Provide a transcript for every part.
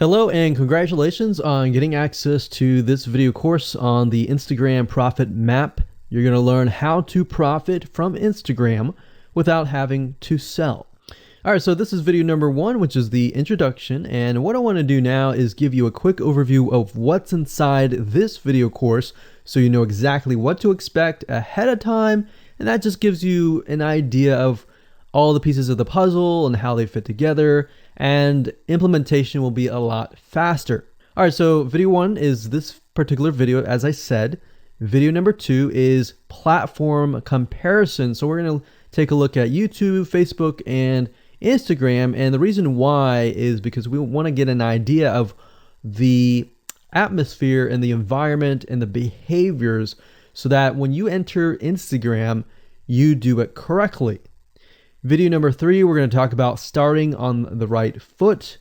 Hello and congratulations on getting access to this video course on the Instagram Profit Map. You're going to learn how to profit from Instagram without having to sell. All right, so this is video number 1, which is the introduction. And what I want to do now is give you a quick overview of what's inside this video course so you know exactly what to expect ahead of time. And that just gives you an idea of all the pieces of the puzzle and how they fit together, and implementation will be a lot faster. All right, so video 1 is this particular video, as I said. Video number 2 is platform comparison. So we're going to take a look at YouTube, Facebook, and Instagram. And the reason why is because we want to get an idea of the atmosphere and the environment and the behaviors so that when you enter Instagram, you do it correctly. Video number 3, we're going to talk about starting on the right foot.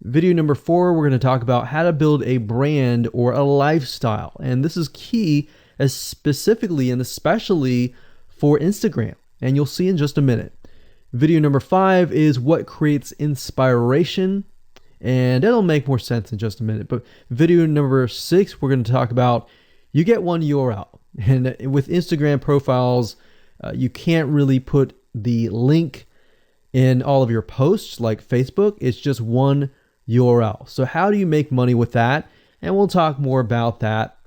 Video number 4, we're going to talk about how to build a brand or a lifestyle. And this is key, as specifically and especially for Instagram. And you'll see in just a minute. Video number 5 is what creates inspiration. And it'll make more sense in just a minute. But video number 6, we're going to talk about you get one URL. And with Instagram profiles, you can't really put the link in all of your posts like Facebook. It's just one URL. So how do you make money with that? And we'll talk more about that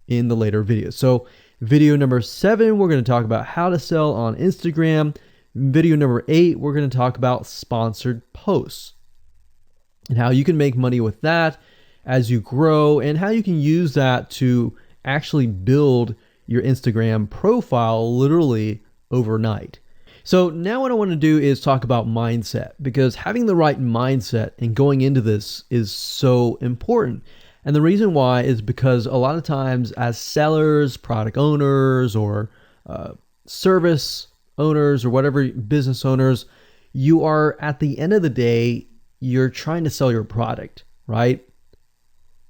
in the later videos. So video number 7, we're going to talk about how to sell on Instagram. Video number 8, we're going to talk about sponsored posts and how you can make money with that as you grow, and how you can use that to actually build your Instagram profile literally overnight. So now what I want to do is talk about mindset, because having the right mindset and going into this is so important. And the reason why is because a lot of times as sellers, product owners, or service owners, or whatever business owners, you are, at the end of the day, you're trying to sell your product, right?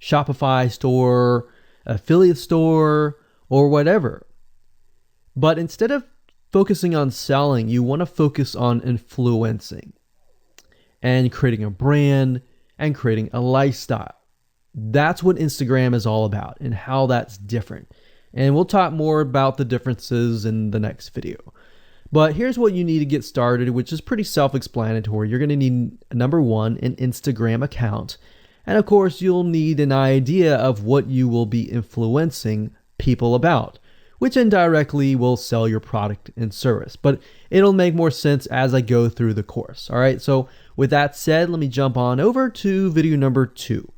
Shopify store, affiliate store, or whatever. But instead of focusing on selling, you want to focus on influencing and creating a brand and creating a lifestyle. That's what Instagram is all about and how that's different. And we'll talk more about the differences in the next video. But here's what you need to get started, which is pretty self-explanatory. You're going to need, number 1, an Instagram account. And of course, you'll need an idea of what you will be influencing people about, which indirectly will sell your product and service. But it'll make more sense as I go through the course. All right, so with that said, let me jump on over to video number 2.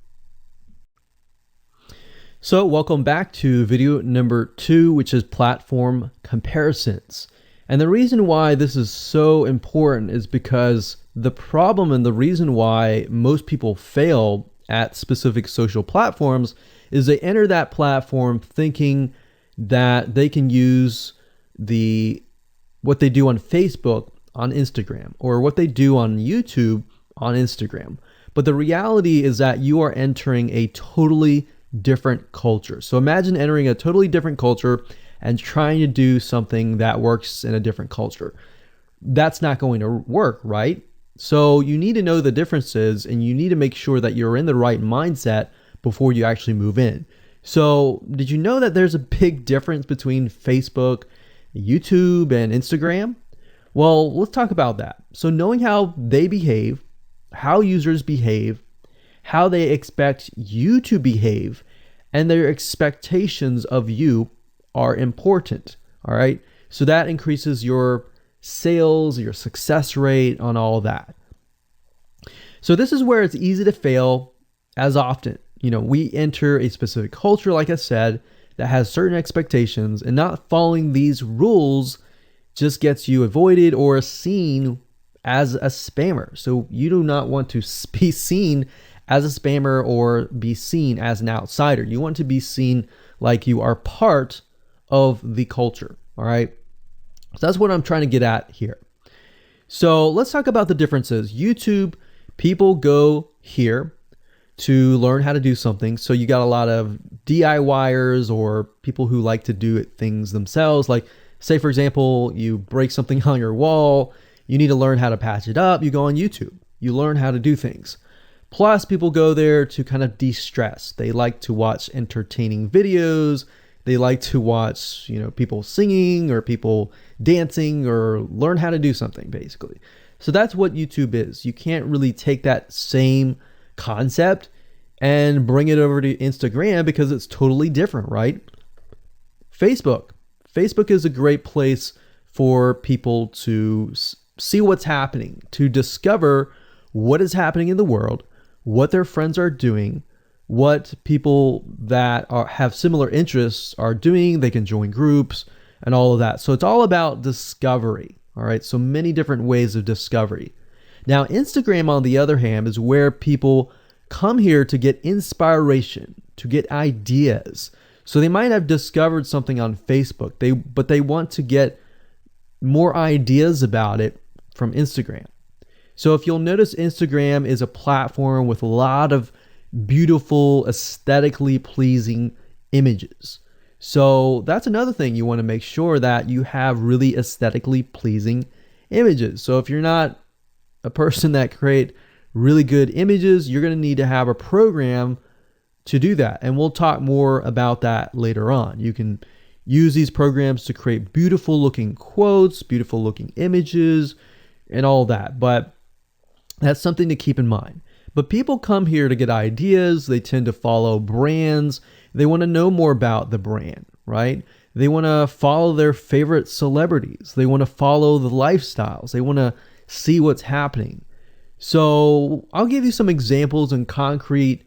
So welcome back to video number 2, which is platform comparisons. And the reason why this is so important is because the problem and the reason why most people fail at specific social platforms is they enter that platform thinking that they can use what they do on Facebook on Instagram, or what they do on YouTube on Instagram. But the reality is that you are entering a totally different culture. So imagine entering a totally different culture and trying to do something that works in a different culture. That's not going to work, right? So you need to know the differences, and you need to make sure that you're in the right mindset before you actually move in. So did you know that there's a big difference between Facebook, YouTube, and Instagram? Well, let's talk about that. So knowing how they behave, how users behave, how they expect you to behave, and their expectations of you are important. All right. So that increases your sales, your success rate on all that. So this is where it's easy to fail as often. We enter a specific culture, like I said, that has certain expectations, and not following these rules just gets you avoided or seen as a spammer. So you do not want to be seen as a spammer or be seen as an outsider. You want to be seen like you are part of the culture. All right. So that's what I'm trying to get at here. So let's talk about the differences. YouTube, people go here to learn how to do something. So you got a lot of DIYers, or people who like to do things themselves. Like, say, for example, you break something on your wall, you need to learn how to patch it up. You go on YouTube, you learn how to do things. Plus, people go there to kind of de-stress. They like to watch entertaining videos. They like to watch, people singing or people dancing or learn how to do something, basically. So that's what YouTube is. You can't really take that same concept and bring it over to Instagram because it's totally different, right? Facebook. Facebook is a great place for people to see what's happening, to discover what is happening in the world, what their friends are doing, what people that have similar interests are doing. They can join groups and all of that. So it's all about discovery. All right. So many different ways of discovery. Now, Instagram, on the other hand, is where people come here to get inspiration, to get ideas. So they might have discovered something on Facebook, but they want to get more ideas about it from Instagram. So if you'll notice, Instagram is a platform with a lot of beautiful, aesthetically pleasing images. So that's another thing. You want to make sure that you have really aesthetically pleasing images. So if you're not a person that create really good images, you're going to need to have a program to do that. And we'll talk more about that later on. You can use these programs to create beautiful looking quotes, beautiful looking images, and all that. But that's something to keep in mind. But people come here to get ideas. They tend to follow brands. They want to know more about the brand, right? They want to follow their favorite celebrities. They want to follow the lifestyles. They want to see what's happening. So I'll give you some examples and concrete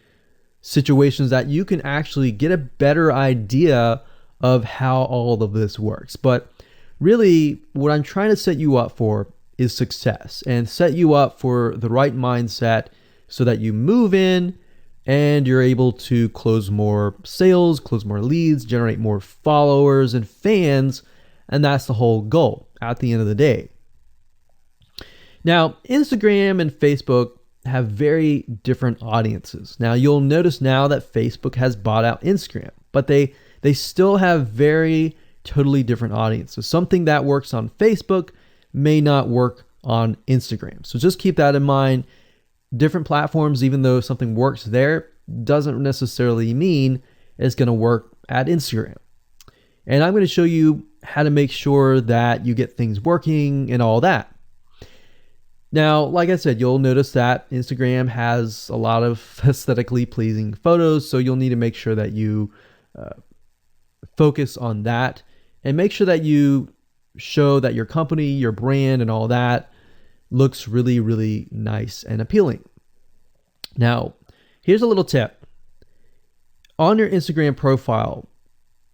situations that you can actually get a better idea of how all of this works. But really, what I'm trying to set you up for is success, and set you up for the right mindset so that you move in and you're able to close more sales, close more leads, generate more followers and fans. And that's the whole goal at the end of the day. Now, Instagram and Facebook have very different audiences. Now, you'll notice now that Facebook has bought out Instagram, but they still have very totally different audiences. Something that works on Facebook may not work on Instagram. So just keep that in mind. Different platforms, even though something works there, doesn't necessarily mean it's going to work at Instagram. And I'm going to show you how to make sure that you get things working and all that. Now, like I said, you'll notice that Instagram has a lot of aesthetically pleasing photos, so you'll need to make sure that you focus on that and make sure that you show that your company, your brand, and all that looks really, really nice and appealing. Now, here's a little tip. On your Instagram profile,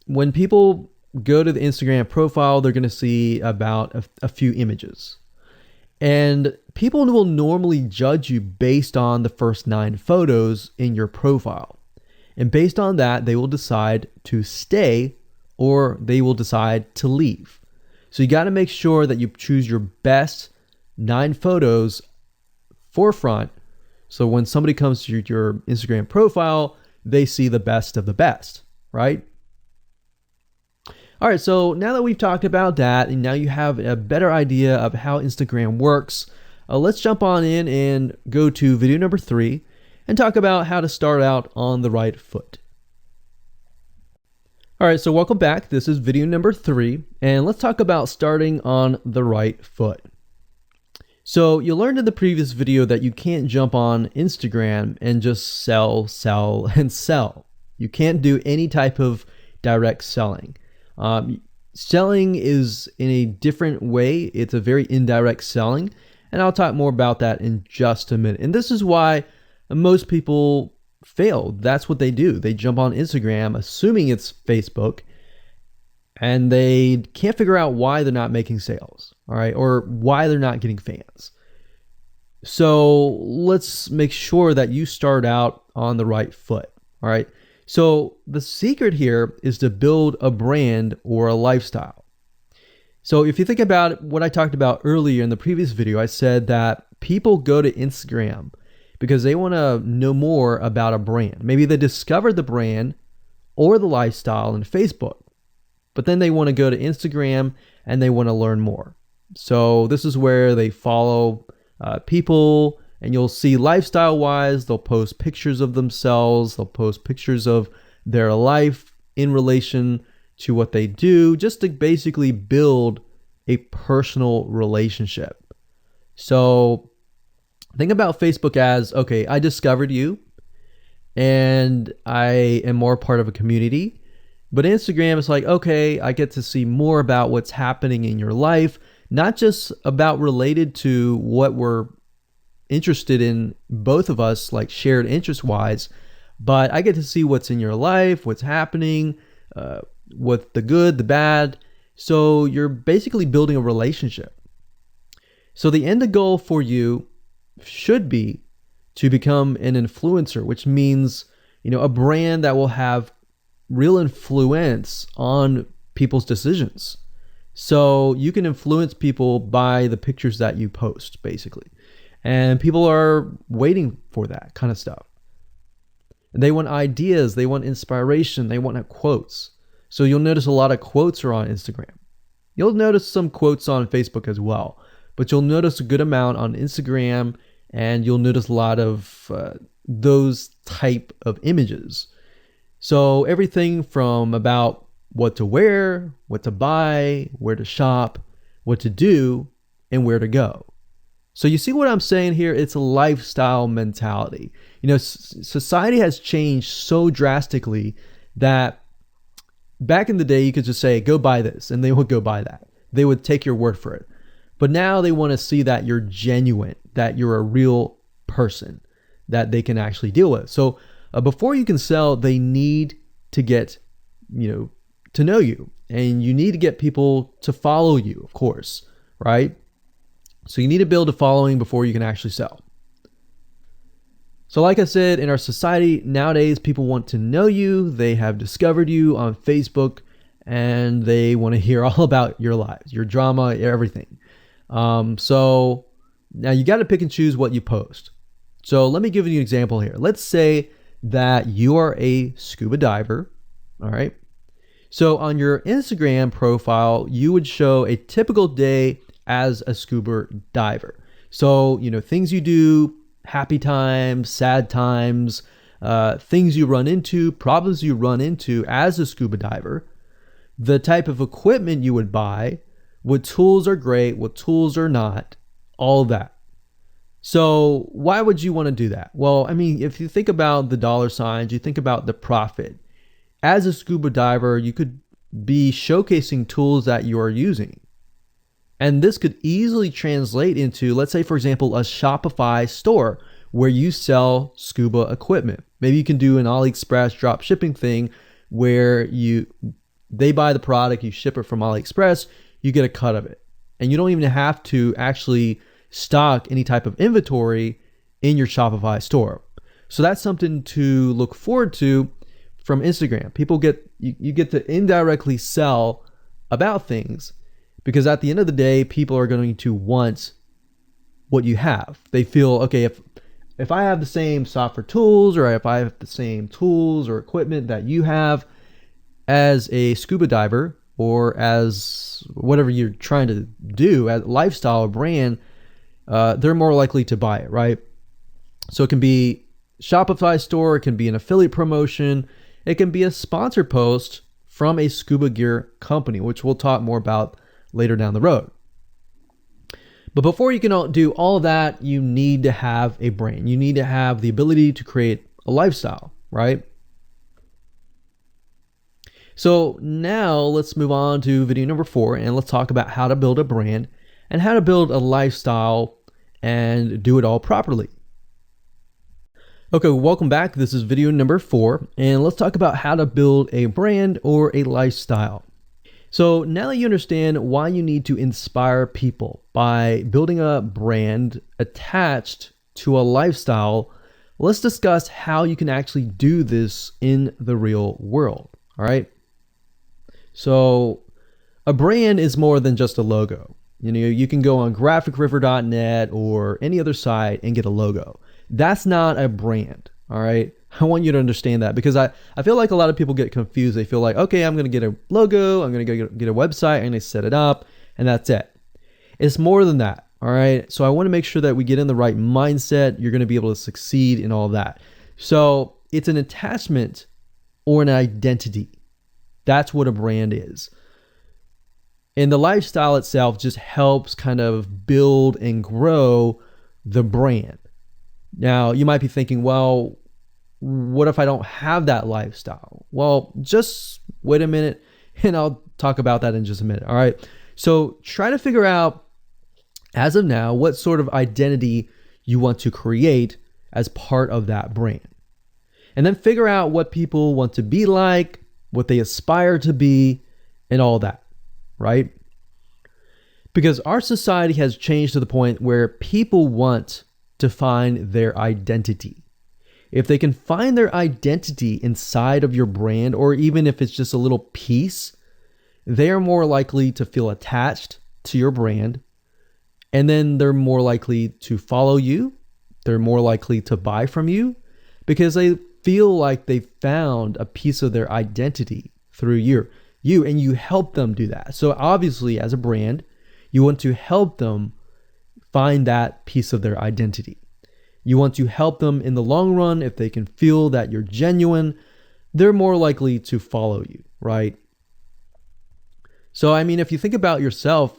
when people go to the Instagram profile, they're going to see about a few images. And people will normally judge you based on the first 9 photos in your profile. And based on that, they will decide to stay or they will decide to leave. So you got to make sure that you choose your best 9 photos forefront. So when somebody comes to your Instagram profile, they see the best of the best, right? All right, so now that we've talked about that, and now you have a better idea of how Instagram works, let's jump on in and go to video number 3 and talk about how to start out on the right foot. All right, so welcome back. This is video number 3, and let's talk about starting on the right foot. So you learned in the previous video that you can't jump on Instagram and just sell, and sell. You can't do any type of direct selling. Selling is in a different way. It's a very indirect selling, and I'll talk more about that in just a minute. And this is why most people fail. That's what they do. They jump on Instagram assuming it's Facebook, and they can't figure out why they're not making sales, all right, or why they're not getting fans. So let's make sure that you start out on the right foot, all right? So the secret here is to build a brand or a lifestyle. So if you think about what I talked about earlier in the previous video, I said that people go to Instagram because they want to know more about a brand. Maybe they discovered the brand or the lifestyle in Facebook, but then they want to go to Instagram and they want to learn more. So this is where they follow people And you'll see lifestyle wise, they'll post pictures of themselves, they'll post pictures of their life in relation to what they do, just to basically build a personal relationship. So think about Facebook as, okay, I discovered you and I am more part of a community. But Instagram is like, okay, I get to see more about what's happening in your life, not just about related to what we're interested in, both of us, like shared interest wise, but I get to see what's in your life, what's happening, what the good, the bad. So you're basically building a relationship. So the end goal for you should be to become an influencer, which means, a brand that will have real influence on people's decisions. So you can influence people by the pictures that you post, basically. And people are waiting for that kind of stuff. They want ideas, they want inspiration, they want quotes. So you'll notice a lot of quotes are on Instagram. You'll notice some quotes on Facebook as well, but you'll notice a good amount on Instagram, and you'll notice a lot of those type of images. So everything from about what to wear, what to buy, where to shop, what to do, and where to go. So you see what I'm saying here? It's a lifestyle mentality. Society has changed so drastically that back in the day, you could just say, go buy this, and they would go buy that. They would take your word for it. But now they want to see that you're genuine, that you're a real person that they can actually deal with. So before you can sell, they need to get, to know you, and you need to get people to follow you, of course, right? So you need to build a following before you can actually sell. So like I said, in our society nowadays, people want to know you. They have discovered you on Facebook, and they want to hear all about your lives, your drama, everything. So now you got to pick and choose what you post. So let me give you an example here. Let's say that you are a scuba diver. All right. So on your Instagram profile, you would show a typical day as a scuba diver. So, things you do, happy times, sad times, things you run into, problems you run into as a scuba diver, the type of equipment you would buy, what tools are great, what tools are not, all of that. So why would you want to do that? Well, if you think about the dollar signs, you think about the profit. As a scuba diver, you could be showcasing tools that you are using. And this could easily translate into, let's say, for example, a Shopify store where you sell scuba equipment. Maybe you can do an AliExpress drop shipping thing where they buy the product, you ship it from AliExpress, you get a cut of it. And you don't even have to actually stock any type of inventory in your Shopify store. So that's something to look forward to from Instagram. You get to indirectly sell about things, because at the end of the day, people are going to want what you have. They feel, okay, if I have the same software tools, or if I have the same tools or equipment that you have as a scuba diver, or as whatever you're trying to do, as lifestyle or brand, they're more likely to buy it, right? So it can be Shopify store, it can be an affiliate promotion, it can be a sponsor post from a scuba gear company, which we'll talk more about later down the road. But before you can do all of that, you need to have a brand. You need to have the ability to create a lifestyle, right? So now let's move on to video number 4, and let's talk about how to build a brand and how to build a lifestyle and do it all properly. Okay, welcome back. This is video number 4, and let's talk about how to build a brand or a lifestyle. So now that you understand why you need to inspire people by building a brand attached to a lifestyle, let's discuss how you can actually do this in the real world. All right. So a brand is more than just a logo. You can go on graphicriver.net or any other site and get a logo. That's not a brand. All right. I want you to understand that, because I feel like a lot of people get confused. They feel like, okay, I'm going to get a logo, I'm going to get a website, I'm going to set it up, and that's it. It's more than that. All right. So I want to make sure that we get in the right mindset. You're going to be able to succeed in all of that. So it's an attachment or an identity. That's what a brand is. And the lifestyle itself just helps kind of build and grow the brand. Now, you might be thinking, well, what if I don't have that lifestyle? Well, just wait a minute and I'll talk about that in just a minute. All right. So try to figure out, as of now, what sort of identity you want to create as part of that brand. And then figure out what people want to be like, what they aspire to be, and all that, right? Because our society has changed to the point where people want to find their identity. If they can find their identity inside of your brand, or even if it's just a little piece, they are more likely to feel attached to your brand. And then they're more likely to follow you. They're more likely to buy from you because they feel like they found a piece of their identity through you, and you help them do that. So obviously, as a brand, you want to help them find that piece of their identity. You want to help them in the long run. If they can feel that you're genuine, they're more likely to follow you, right? So, I mean, if you think about yourself,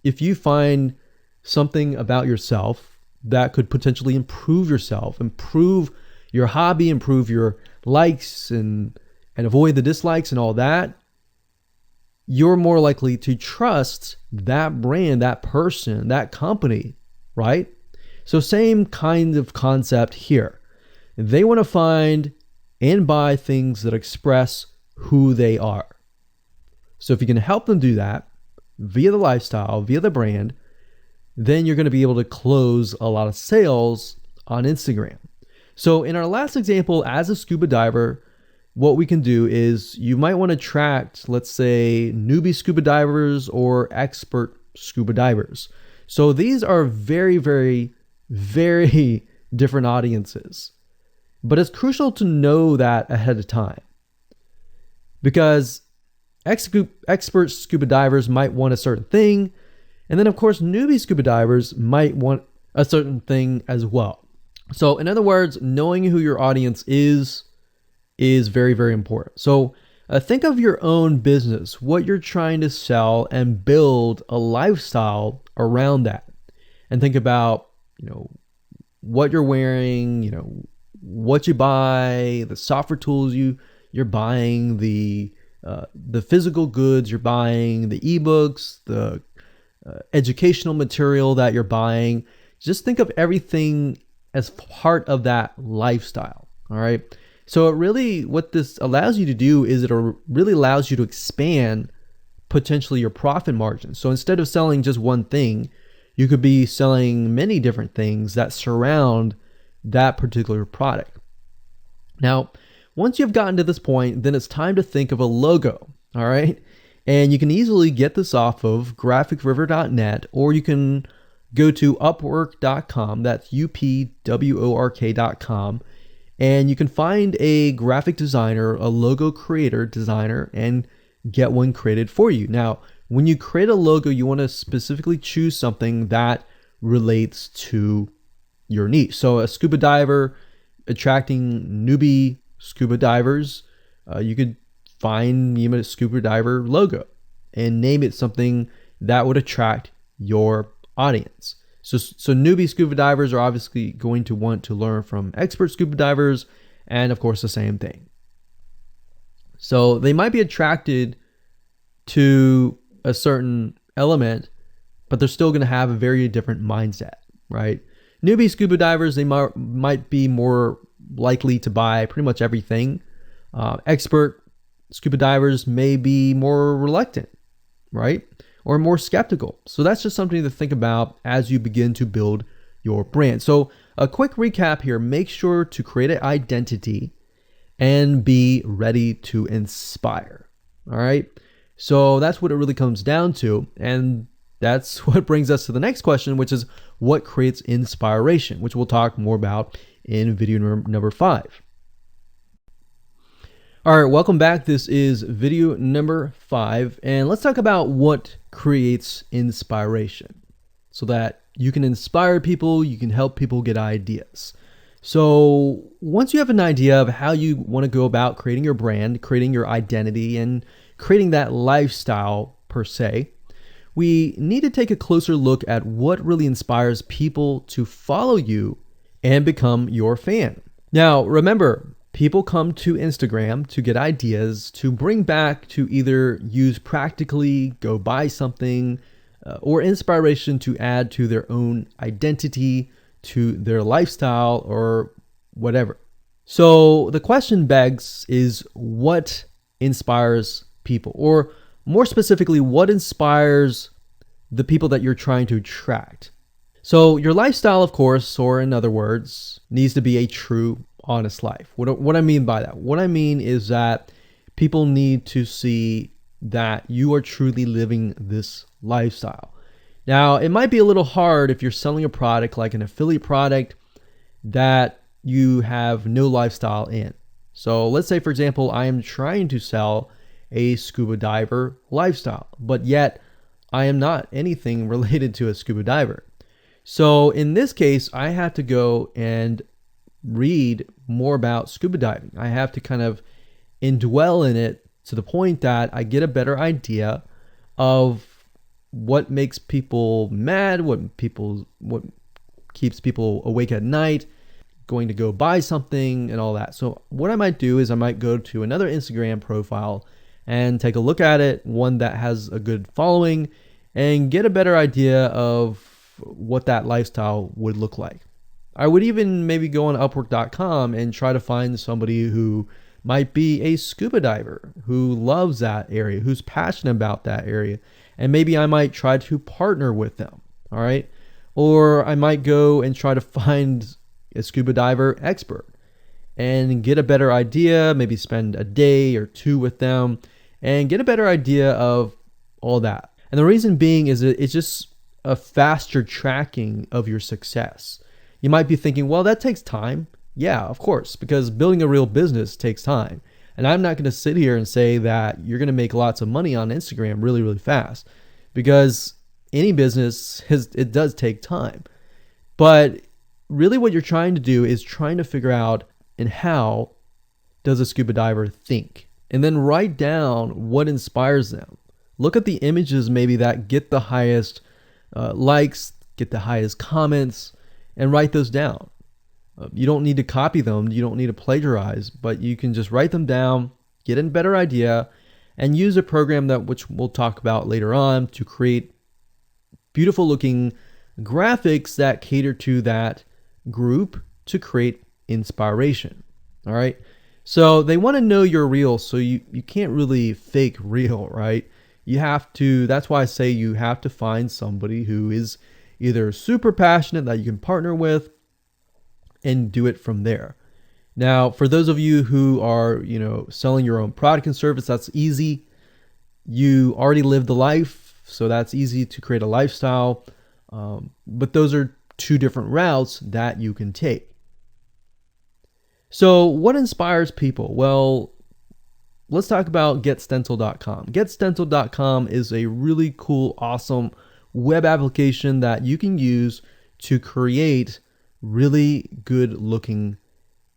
if you find something about yourself that could potentially improve yourself, improve your hobby, improve your likes and avoid the dislikes and all that, you're more likely to trust that brand, that person, that company, right? So same kind of concept here. They want to find and buy things that express who they are. So if you can help them do that via the lifestyle, via the brand, then you're going to be able to close a lot of sales on Instagram. So in our last example, as a scuba diver, what we can do is you might want to attract, let's say, newbie scuba divers or expert scuba divers. So these are very, very, very different audiences. But it's crucial to know that ahead of time, because expert scuba divers might want a certain thing. And then, of course, newbie scuba divers might want a certain thing as well. So in other words, knowing who your audience is very, very important. So think of your own business, what you're trying to sell, and build a lifestyle around that. And think about, what you're wearing, what you buy, the software tools you're buying, the physical goods you're buying, the ebooks, the educational material that you're buying. Just think of everything as part of that lifestyle. All right. So what this allows you to do is it really allows you to expand potentially your profit margin. So instead of selling just one thing, you could be selling many different things that surround that particular product. Now, once you've gotten to this point, then it's time to think of a logo. All right. And you can easily get this off of graphicriver.net, or you can go to upwork.com. That's upwork.com. And you can find a graphic designer, a logo creator designer, and get one created for you. Now, when you create a logo, you want to specifically choose something that relates to your niche. So a scuba diver attracting newbie scuba divers, you could find a scuba diver logo and name it something that would attract your audience. So newbie scuba divers are obviously going to want to learn from expert scuba divers, and of course the same thing. So they might be attracted to a certain element, but they're still going to have a very different mindset, right? Newbie scuba divers, they might be more likely to buy pretty much everything. Expert scuba divers may be more reluctant, right? Or more skeptical. So that's just something to think about as you begin to build your brand. So a quick recap here: make sure to create an identity and be ready to inspire. All right. So that's what it really comes down to. And that's what brings us to the next question, which is what creates inspiration, which we'll talk more about in video number 5. All right, welcome back. This is video number 5, and let's talk about what creates inspiration. so that you can inspire people, you can help people get ideas. So once you have an idea of how you want to go about creating your brand, creating your identity, and creating that lifestyle per se, we need to take a closer look at what really inspires people to follow you and become your fan. Now, remember, people come to Instagram to get ideas to bring back to either use practically, go buy something, or inspiration to add to their own identity, to their lifestyle, or whatever. So the question begs is, what inspires people? Or more specifically, what inspires the people that you're trying to attract? So your lifestyle, of course, or in other words, needs to be a true, honest life. What I mean by that? What I mean is that people need to see that you are truly living this lifestyle. Now, it might be a little hard if you're selling a product like an affiliate product that you have no lifestyle in. So let's say, for example, I am trying to sell a scuba diver lifestyle, but yet I am not anything related to a scuba diver. So in this case, I have to go and read more about scuba diving. I have to kind of indwell in it to the point that I get a better idea of what makes people mad, what keeps people awake at night, going to go buy something and all that. So what I might do is I might go to another Instagram profile and take a look at it, one that has a good following, and get a better idea of what that lifestyle would look like. I would even maybe go on Upwork.com and try to find somebody who might be a scuba diver, who loves that area, who's passionate about that area. And maybe I might try to partner with them, all right? Or I might go and try to find a scuba diver expert and get a better idea, maybe spend a day or two with them and get a better idea of all that. And the reason being is it's just a faster tracking of your success. You might be thinking, well, that takes time. Yeah, of course, because building a real business takes time. And I'm not going to sit here and say that you're going to make lots of money on Instagram really, really fast, because any business it does take time. But really what you're trying to do is trying to figure out, and how does a scuba diver think? And then write down what inspires them. Look at the images maybe that get the highest likes, get the highest comments, and write those down. You don't need to copy them. You don't need to plagiarize, but you can just write them down, get a better idea, and use a program that which we'll talk about later on to create beautiful looking graphics that cater to that group to create inspiration. All right. So they want to know you're real. So you can't really fake real, right? You have to, that's why I say you have to find somebody who is either super passionate that you can partner with and do it from there. Now, for those of you who are, selling your own product and service, that's easy. You already live the life, so that's easy to create a lifestyle. But those are two different routes that you can take. So what inspires people? Well, let's talk about GetStencil.com. GetStencil.com is a really cool, awesome web application that you can use to create really good looking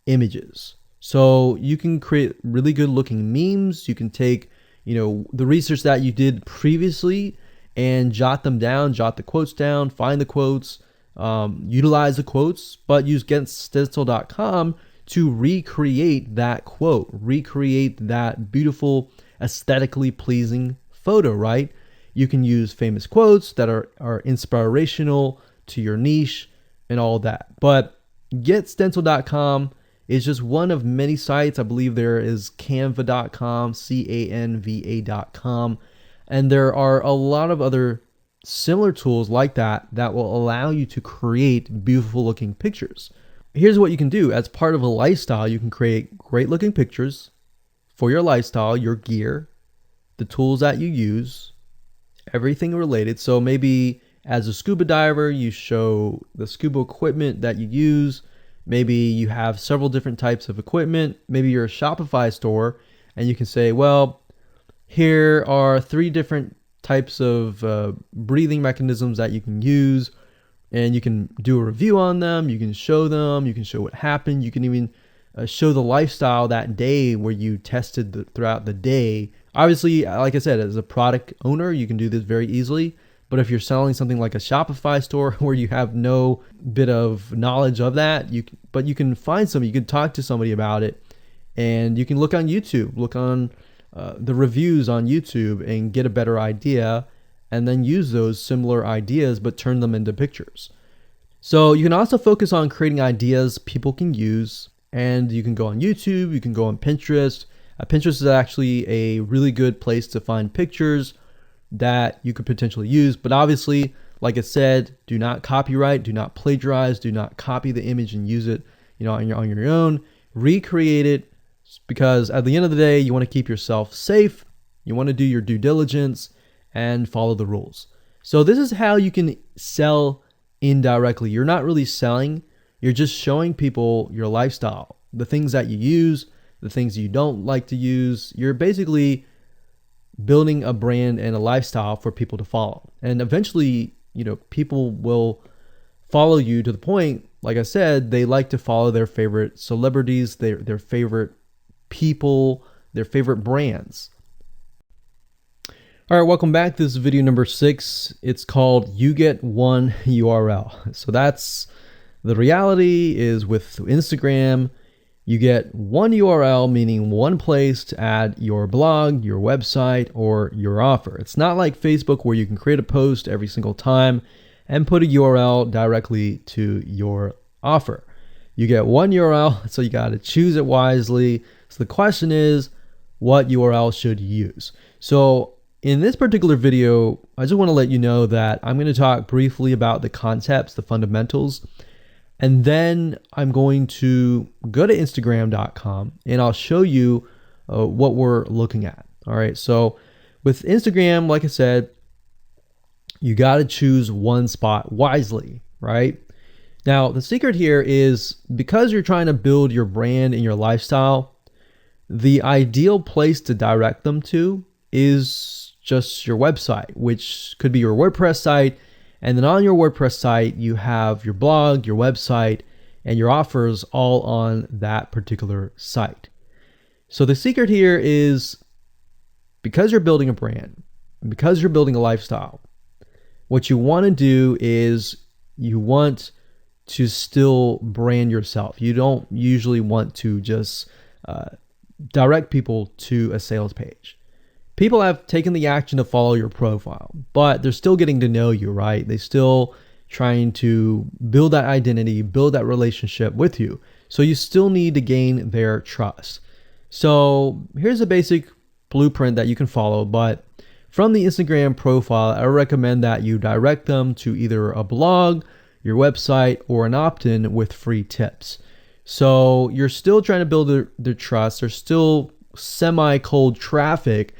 images. So you can create really good looking memes. You can take, the research that you did previously and jot them down, jot the quotes down, find the quotes, utilize the quotes, but use GetStencil.com to recreate that quote, recreate that beautiful, aesthetically pleasing photo, right? You can use famous quotes that are inspirational to your niche and all that. But GetStencil.com is just one of many sites. I believe there is Canva.com, Canva.com, and there are a lot of other similar tools like that that will allow you to create beautiful looking pictures. Here's what you can do. As part of a lifestyle, you can create great looking pictures for your lifestyle, your gear, the tools that you use, everything related. So maybe as a scuba diver, you show the scuba equipment that you use. Maybe you have several different types of equipment. Maybe you're a Shopify store and you can say, well, here are 3 different types of breathing mechanisms that you can use, and you can do a review on them. You can show them. You can show what happened. You can even show the lifestyle that day where you tested throughout the day. Obviously, like I said, as a product owner, you can do this very easily. But if you're selling something like a Shopify store where you have no bit of knowledge of that, you can find somebody, you can talk to somebody about it, and you can look on YouTube, look on the reviews on YouTube and get a better idea, and then use those similar ideas but turn them into pictures. So you can also focus on creating ideas people can use, and you can go on YouTube, you can go on Pinterest. Pinterest is actually a really good place to find pictures that you could potentially use, but obviously, like I said, do not copyright, do not plagiarize, do not copy the image and use it, on your own. Recreate it, because at the end of the day, you want to keep yourself safe. You want to do your due diligence and follow the rules. So this is how you can sell indirectly. You're not really selling, you're just showing people your lifestyle, the things that you use, the things you don't like to use. You're basically building a brand and a lifestyle for people to follow. And eventually, people will follow you to the point, like I said, they like to follow their favorite celebrities, their favorite people, their favorite brands. All right, welcome back. This is video number 6. It's called You Get One URL. So that's the reality is with Instagram, you get one URL, meaning one place to add your blog, your website, or your offer. It's not like Facebook where you can create a post every single time and put a URL directly to your offer. You get one URL, so you got to choose it wisely. So the question is, what URL should you use? So in this particular video, I just want to let you know that I'm going to talk briefly about the concepts, the fundamentals, and then I'm going to go to Instagram.com and I'll show you what we're looking at. All right. So with Instagram, like I said, you got to choose one spot wisely, right? Now, the secret here is because you're trying to build your brand and your lifestyle, the ideal place to direct them to is just your website, which could be your WordPress site. And then on your WordPress site, you have your blog, your website, and your offers all on that particular site. So the secret here is because you're building a brand, and because you're building a lifestyle, what you want to do is you want to still brand yourself. You don't usually want to just direct people to a sales page. People have taken the action to follow your profile, but they're still getting to know you, right? They're still trying to build that identity, build that relationship with you. So you still need to gain their trust. So here's a basic blueprint that you can follow, but from the Instagram profile, I recommend that you direct them to either a blog, your website, or an opt-in with free tips. So you're still trying to build their trust. There's still semi-cold traffic.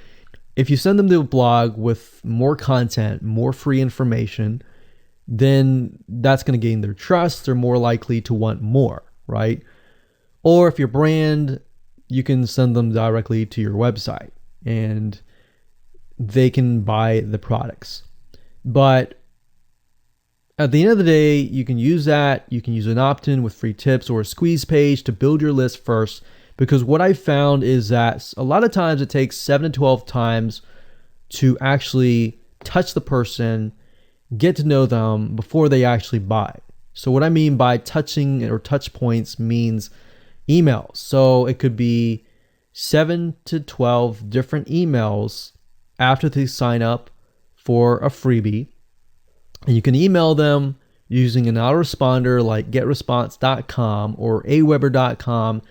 If you send them to a blog with more content, more free information, then that's going to gain their trust. They're more likely to want more, right? Or if your brand, you can send them directly to your website and they can buy the products. But at the end of the day, you can use that. You can use an opt-in with free tips or a squeeze page to build your list first. Because what I found is that a lot of times it takes 7 to 12 times to actually touch the person, get to know them before they actually buy. So what I mean by touching or touch points means emails. So it could be 7 to 12 different emails after they sign up for a freebie. And you can email them using an autoresponder like getresponse.com or aweber.com.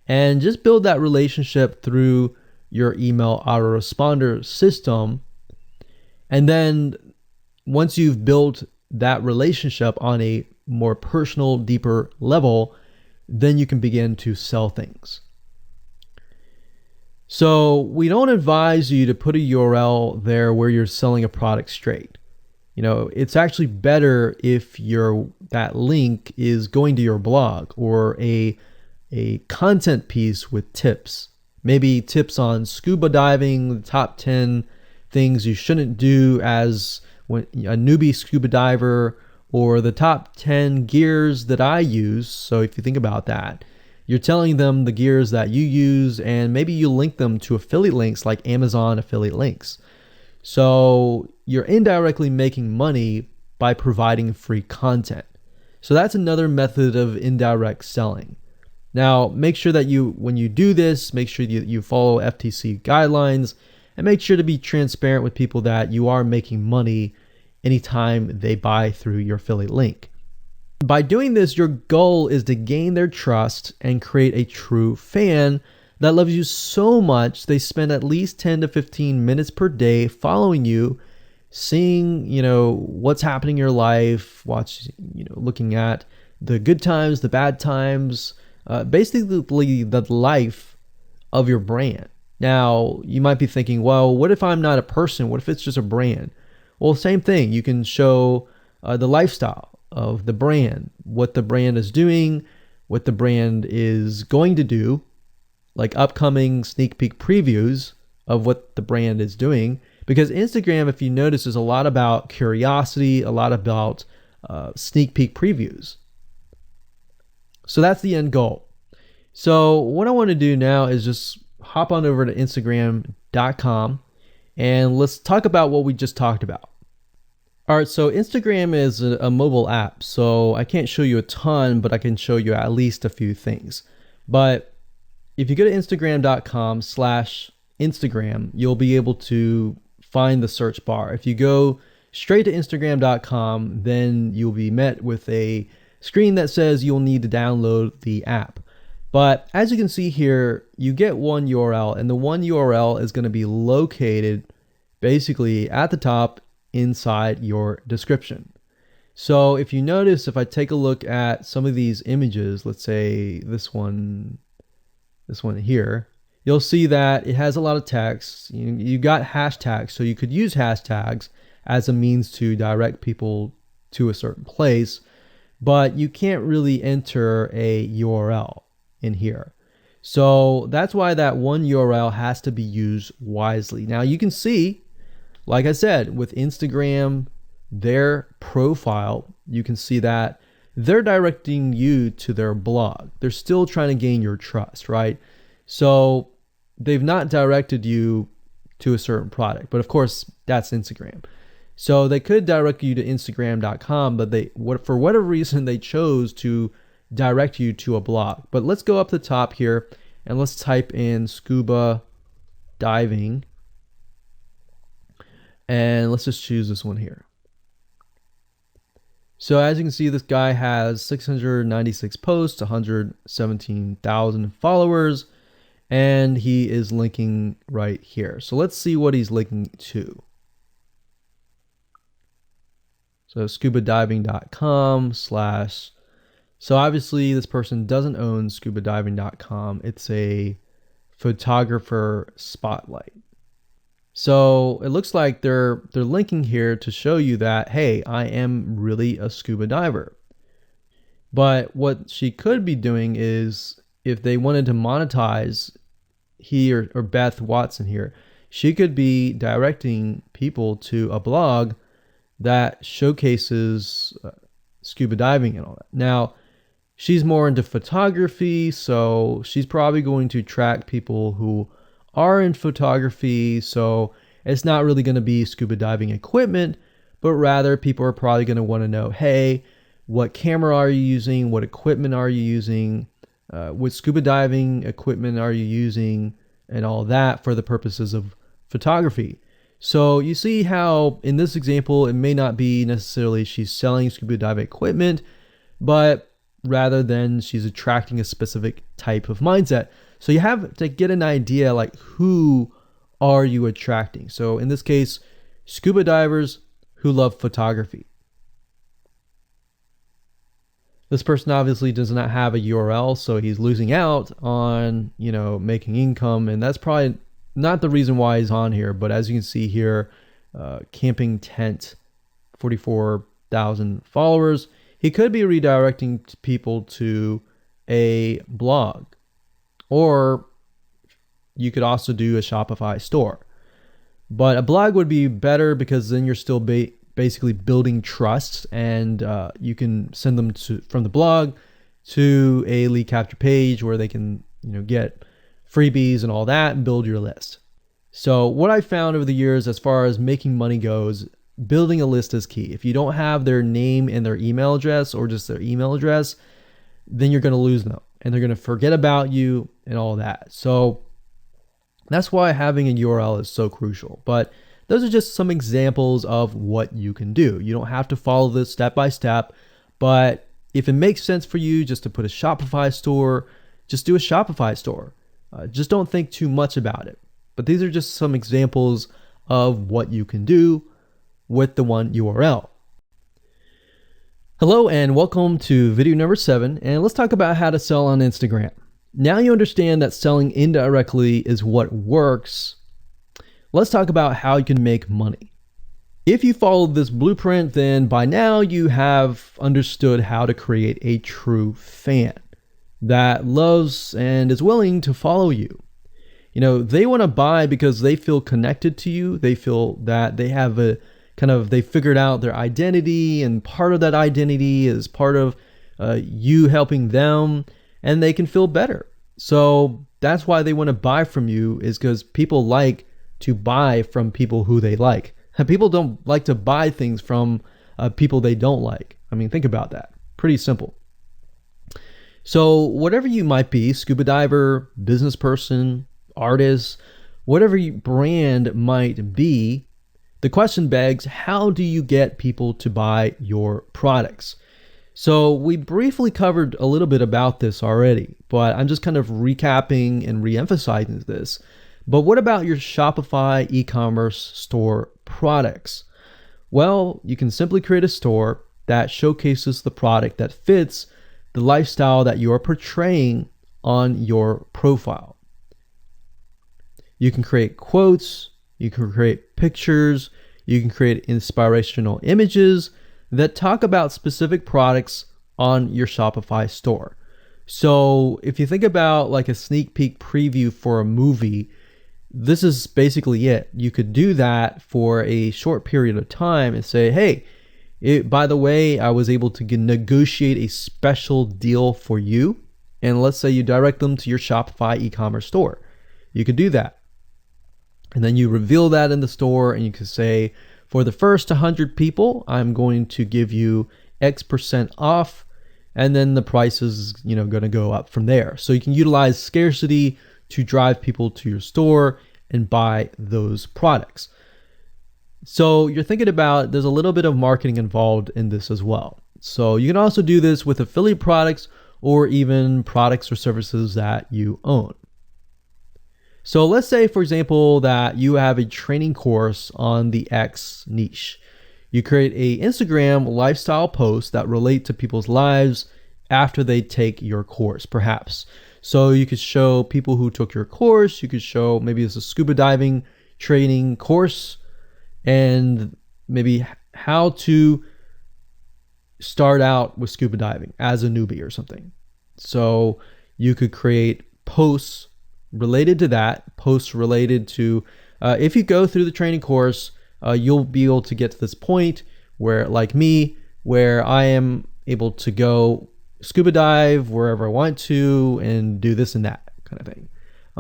And just build that relationship through your email autoresponder system. And then once you've built that relationship on a more personal, deeper level, then you can begin to sell things. So we don't advise you to put a URL there where you're selling a product straight. It's actually better if that link is going to your blog or a content piece with tips, maybe tips on scuba diving, the top 10 things you shouldn't do as a newbie scuba diver, or the top 10 gears that I use. So if you think about that, you're telling them the gears that you use, and maybe you link them to affiliate links like Amazon affiliate links. So you're indirectly making money by providing free content. So that's another method of indirect selling. Now, make sure that when you do this, make sure you follow FTC guidelines, and make sure to be transparent with people that you are making money anytime they buy through your affiliate link. By doing this, your goal is to gain their trust and create a true fan that loves you so much they spend at least 10 to 15 minutes per day following you, seeing, what's happening in your life, looking at the good times, the bad times, basically the life of your brand. Now, you might be thinking, well, what if I'm not a person? What if it's just a brand? Well, same thing. You can show the lifestyle of the brand, what the brand is doing, what the brand is going to do, like upcoming sneak peek previews of what the brand is doing. Because Instagram, if you notice, is a lot about curiosity, a lot about sneak peek previews. So that's the end goal. So what I want to do now is just hop on over to Instagram.com and let's talk about what we just talked about. All right, so Instagram is a mobile app, so I can't show you a ton, but I can show you at least a few things. But if you go to Instagram.com/Instagram, you'll be able to find the search bar. If you go straight to Instagram.com, then you'll be met with a screen that says you'll need to download the app. But as you can see here, you get one URL, and the one URL is going to be located basically at the top inside your description. So if you notice, if I take a look at some of these images, let's say this one here, you'll see that it has a lot of text. You got hashtags, so you could use hashtags as a means to direct people to a certain place, but you can't really enter a URL in here. So that's why that one URL has to be used wisely. Now you can see, like I said, with Instagram, their profile, you can see that they're directing you to their blog. They're still trying to gain your trust, right? So they've not directed you to a certain product, but of course that's Instagram. So they could direct you to Instagram.com, but for whatever reason, they chose to direct you to a blog. But let's go up the top here and let's type in scuba diving. And let's just choose this one here. So as you can see, this guy has 696 posts, 117,000 followers, and he is linking right here. So let's see what he's linking to. So scubadiving.com/. So obviously this person doesn't own scubadiving.com. It's a photographer spotlight. So it looks like they're linking here to show you that, hey, I am really a scuba diver. But what she could be doing is, if they wanted to monetize, he or Beth Watson here, she could be directing people to a blog that showcases scuba diving and all that. Now, she's more into photography, so she's probably going to track people who are in photography. So it's not really going to be scuba diving equipment, but rather people are probably going to want to know, hey, what camera are you using? What equipment are you using? What scuba diving equipment are you using? And all that for the purposes of photography. So you see how in this example, it may not be necessarily she's selling scuba diving equipment, but rather than she's attracting a specific type of mindset. So you have to get an idea, like, who are you attracting? So in this case, scuba divers who love photography. This person obviously does not have a URL, so he's losing out on, making income, and that's probably not the reason why he's on here. But as you can see here, camping tent, 44,000 followers. He could be redirecting people to a blog, or you could also do a Shopify store. But a blog would be better because then you're still basically building trust, and you can send them from the blog to a lead capture page where they can get freebies and all that and build your list. So what I found over the years as far as making money goes, building a list is key. If you don't have their name and their email address, or just their email address, then you're going to lose them and they're going to forget about you and all that. So that's why having a URL is so crucial. But those are just some examples of what you can do. You don't have to follow this step by step, but if it makes sense for you just to put a Shopify store, just do a Shopify store. Just don't think too much about it. But these are just some examples of what you can do with the one URL. Hello and welcome to video number 7, and let's talk about how to sell on Instagram. Now you understand that selling indirectly is what works. Let's talk about how you can make money. If you followed this blueprint, then by now you have understood how to create a true fan that loves and is willing to follow you. They want to buy because they feel connected to you. They feel that they have they figured out their identity, and part of that identity is part of you helping them, and they can feel better. So that's why they want to buy from you, is because people like to buy from people who they like. People don't like to buy things from people they don't like. I mean, think about that. Pretty simple. So whatever you might be, scuba diver, business person, artist, whatever your brand might be, the question begs, how do you get people to buy your products? So we briefly covered a little bit about this already, but I'm just kind of recapping and re-emphasizing this. But what about your Shopify e-commerce store products? Well, you can simply create a store that showcases the product that fits the lifestyle that you are portraying on your profile. You can create quotes, you can create pictures, you can create inspirational images that talk about specific products on your Shopify store. So if you think about like a sneak peek preview for a movie, this is basically it. You could do that for a short period of time and say, hey, by the way, I was able to negotiate a special deal for you. And let's say you direct them to your Shopify e-commerce store. You could do that. And then you reveal that in the store, and you can say, for the first 100 people, I'm going to give you X% off. And then the price is, going to go up from there. So you can utilize scarcity to drive people to your store and buy those products. So you're thinking about, there's a little bit of marketing involved in this as well. So you can also do this with affiliate products or even products or services that you own. So let's say, for example, that you have a training course on the X niche. You create a Instagram lifestyle post that relate to people's lives after they take your course, perhaps. So you could show people who took your course, you could show maybe it's a scuba diving training course, and maybe how to start out with scuba diving as a newbie or something. So you could create posts related to that, posts related to, if you go through the training course, you'll be able to get to this point where, like me, where I am able to go scuba dive wherever I want to and do this and that kind of thing.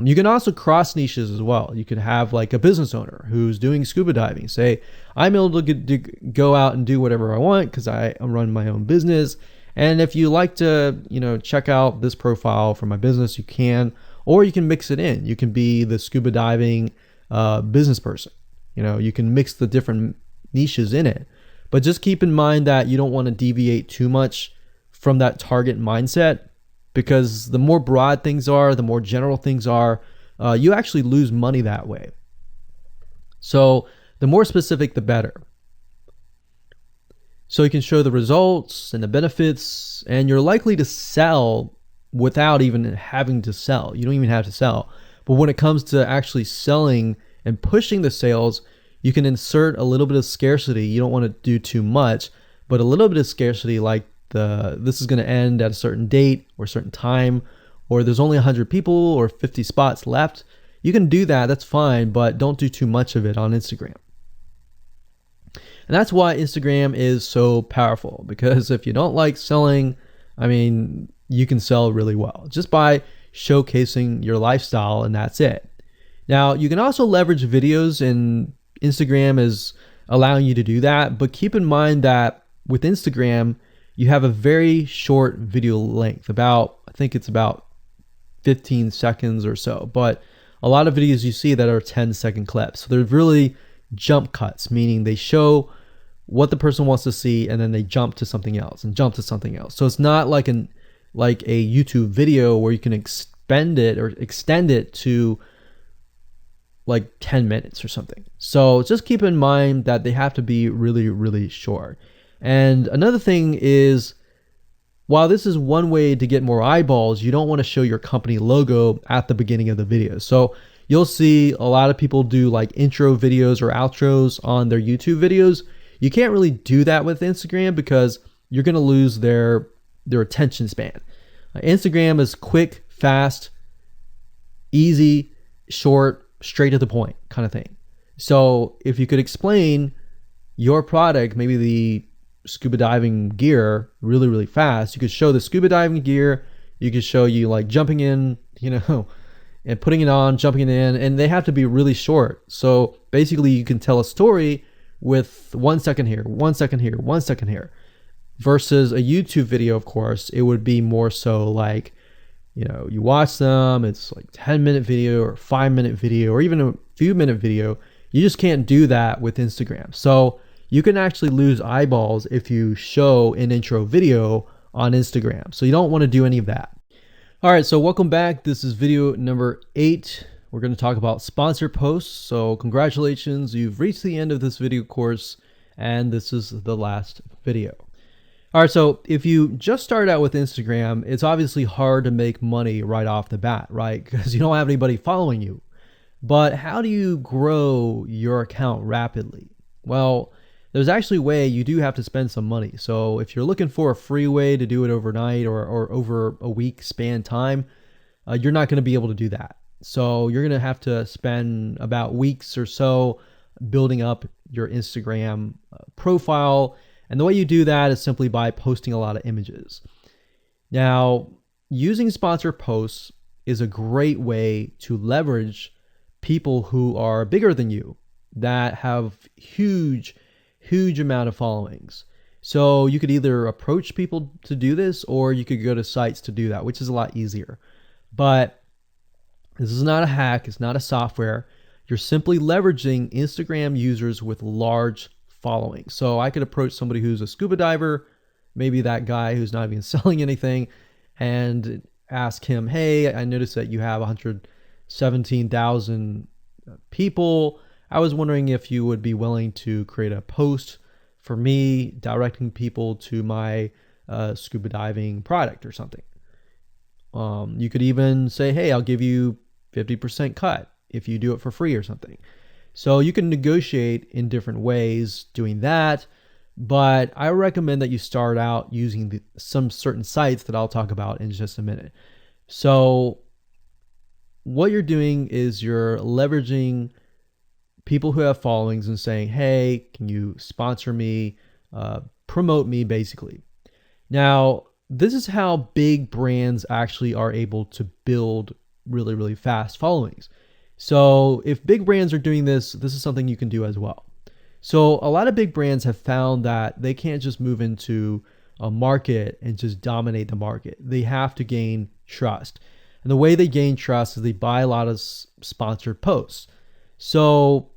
You can also cross niches as well. You could have like a business owner who's doing scuba diving say, I'm able to go out and do whatever I want because I run my own business. And if you like to, check out this profile for my business, you can, or you can mix it in. You can be the scuba diving business person. You can mix the different niches in it. But just keep in mind that you don't want to deviate too much from that target mindset, because the more broad things are, the more general things are, you actually lose money that way. So the more specific, the better. So you can show the results and the benefits, and you're likely to sell without even having to sell. You don't even have to sell. But when it comes to actually selling and pushing the sales, you can insert a little bit of scarcity. You don't want to do too much, but a little bit of scarcity, like this is going to end at a certain date or a certain time, or there's only 100 people or 50 spots left. You can do that, that's fine, but don't do too much of it on Instagram. And that's why Instagram is so powerful, because if you don't like selling, I mean, you can sell really well just by showcasing your lifestyle, and that's it. Now, you can also leverage videos, and Instagram is allowing you to do that, but keep in mind that with Instagram, you have a very short video length, I think it's about 15 seconds or so, but a lot of videos you see that are 10-second clips. So they're really jump cuts, meaning they show what the person wants to see and then they jump to something else and jump to something else. So it's not like a YouTube video where you can extend it to like 10 minutes or something. So just keep in mind that they have to be really, really short. And another thing is, while this is one way to get more eyeballs, you don't want to show your company logo at the beginning of the video. So you'll see a lot of people do like intro videos or outros on their YouTube videos. You can't really do that with Instagram because you're going to lose their attention span. Instagram is quick, fast, easy, short, straight to the point kind of thing. So if you could explain your product, maybe the scuba diving gear, really, really fast, you could show the scuba diving gear, you could show you like jumping in, and putting it on, jumping it in, and they have to be really short. So basically you can tell a story with 1 second here, 1 second here, 1 second here, versus a YouTube video. Of course, it would be more so like, you watch them, it's like 10-minute video or 5-minute video or even a few minute video. You just can't do that with Instagram. So you can actually lose eyeballs if you show an intro video on Instagram. So you don't want to do any of that. All right, so welcome back. This is video number 8. We're going to talk about sponsor posts. So congratulations, you've reached the end of this video course, and this is the last video. All right, so if you just started out with Instagram, it's obviously hard to make money right off the bat, right? Because you don't have anybody following you. But how do you grow your account rapidly? Well, there's actually a way. You do have to spend some money. So if you're looking for a free way to do it overnight or over a week span time, you're not going to be able to do that. So you're going to have to spend about weeks or so building up your Instagram profile. And the way you do that is simply by posting a lot of images. Now, using sponsor posts is a great way to leverage people who are bigger than you, that have huge amount of followings. So you could either approach people to do this, or you could go to sites to do that, which is a lot easier. But this is not a hack. It's not a software. You're simply leveraging Instagram users with large followings. So I could approach somebody who's a scuba diver, maybe that guy who's not even selling anything, and ask him, hey, I noticed that you have 117,000 people. I was wondering if you would be willing to create a post for me directing people to my scuba diving product or something. You could even say, hey, I'll give you 50% cut if you do it for free or something. So you can negotiate in different ways doing that. But I recommend that you start out using some certain sites that I'll talk about in just a minute. So what you're doing is you're leveraging people who have followings and saying, hey, can you sponsor me, promote me, basically. Now, this is how big brands actually are able to build really, really fast followings. So if big brands are doing this, this is something you can do as well. So a lot of big brands have found that they can't just move into a market and just dominate the market. They have to gain trust. And the way they gain trust is they buy a lot of sponsored posts. So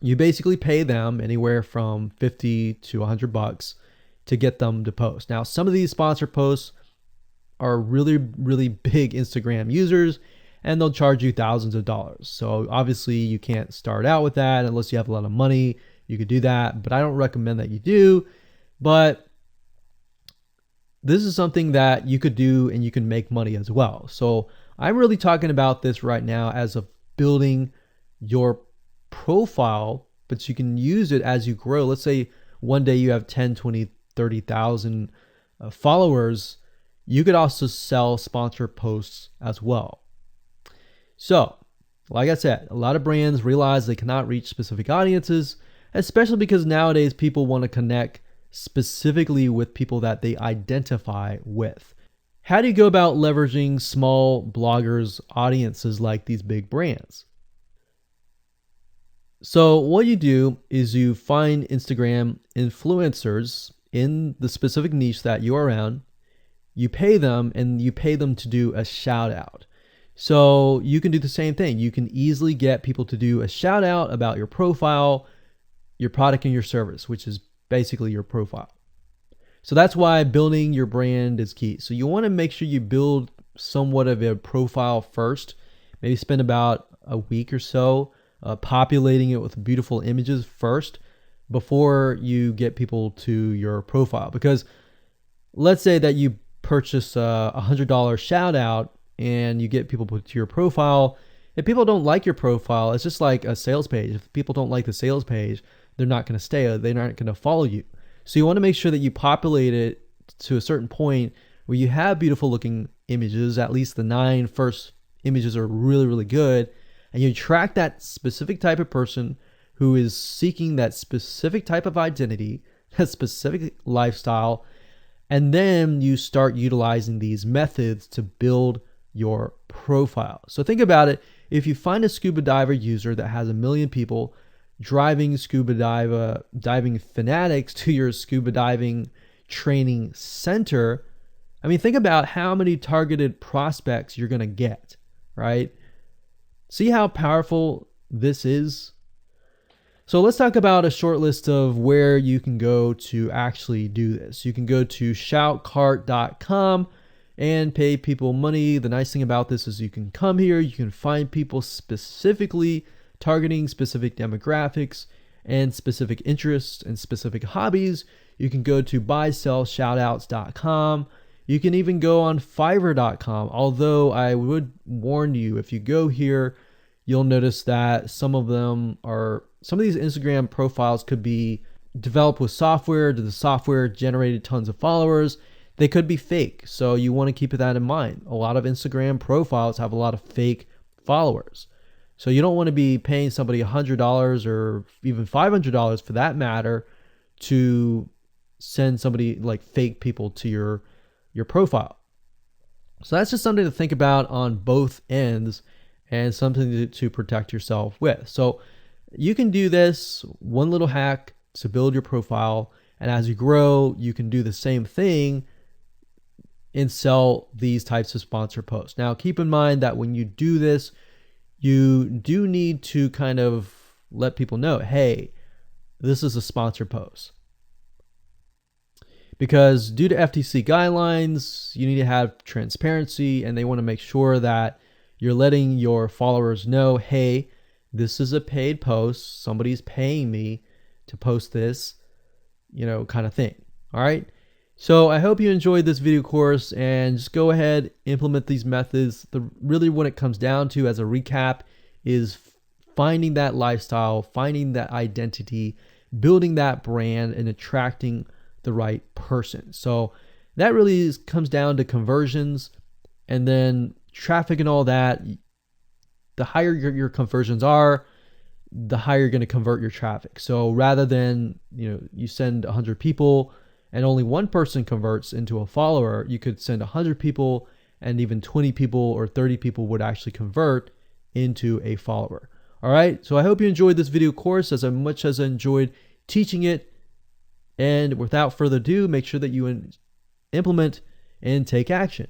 you basically pay them anywhere from $50 to $100 to get them to post. Now, some of these sponsored posts are really, really big Instagram users, and they'll charge you thousands of dollars. So obviously you can't start out with that unless you have a lot of money. You could do that, but I don't recommend that you do. But this is something that you could do and you can make money as well. So I'm really talking about this right now as of building your profile, but you can use it as you grow. Let's say one day you have 10, 20, 30,000 followers. You could also sell sponsored posts as well. So Like I said, a lot of brands realize they cannot reach specific audiences, especially because nowadays people want to connect specifically with people that they identify with. How do you go about leveraging small bloggers' audiences like these big brands? So what you do is you find Instagram influencers in the specific niche that you are around. You pay them, and you pay them to do a shout out. So you can do the same thing. You can easily get people to do a shout out about your profile, your product, and your service, which is basically your profile. So that's why building your brand is key. So you want to make sure you build somewhat of a profile first. Maybe spend about a week or so populating it with beautiful images first before you get people to your profile. Because let's say that you purchase a $100 shout out and you get people to your profile. If people don't like your profile, it's just like a sales page. If people don't like the sales page, they're not going to stay. They're not going to follow you. So you want to make sure that you populate it to a certain point where you have beautiful looking images. At least the 9 first images are really, really good. And you attract that specific type of person who is seeking that specific type of identity, that specific lifestyle. And then you start utilizing these methods to build your profile. So think about it. If you find a scuba diver user that has 1 million people driving scuba diving fanatics to your scuba diving training center, I mean, think about how many targeted prospects you're going to get, right? See how powerful this is? So let's talk about a short list of where you can go to actually do this. You can go to shoutcart.com and pay people money. The nice thing about this is you can come here, you can find people specifically targeting specific demographics and specific interests and specific hobbies. You can go to buysellshoutouts.com. You can even go on Fiverr.com, although I would warn you, if you go here, you'll notice that some of these Instagram profiles could be developed with software. The software generated tons of followers. They could be fake, so you want to keep that in mind. A lot of Instagram profiles have a lot of fake followers. So you don't want to be paying somebody $100 or even $500 for that matter to send somebody like fake people to your profile. So that's just something to think about on both ends and something to protect yourself with. So you can do this one little hack to build your profile, and as you grow, you can do the same thing and sell these types of sponsor posts. Now, keep in mind that when you do this, you do need to kind of let people know, hey, this is a sponsor post. Because due to FTC guidelines, you need to have transparency, and they want to make sure that you're letting your followers know, hey, this is a paid post. Somebody's paying me to post this, kind of thing. All right. So I hope you enjoyed this video course, and just go ahead, implement these methods. Really what it comes down to as a recap is finding that lifestyle, finding that identity, building that brand, and attracting the right person. So that really comes down to conversions, and then traffic and all that. The higher your conversions are, the higher you're going to convert your traffic. So rather than, you send 100 people and only one person converts into a follower, you could send 100 people and even 20 people or 30 people would actually convert into a follower. All right. So I hope you enjoyed this video course as much as I enjoyed teaching it. And without further ado, make sure that you implement and take action.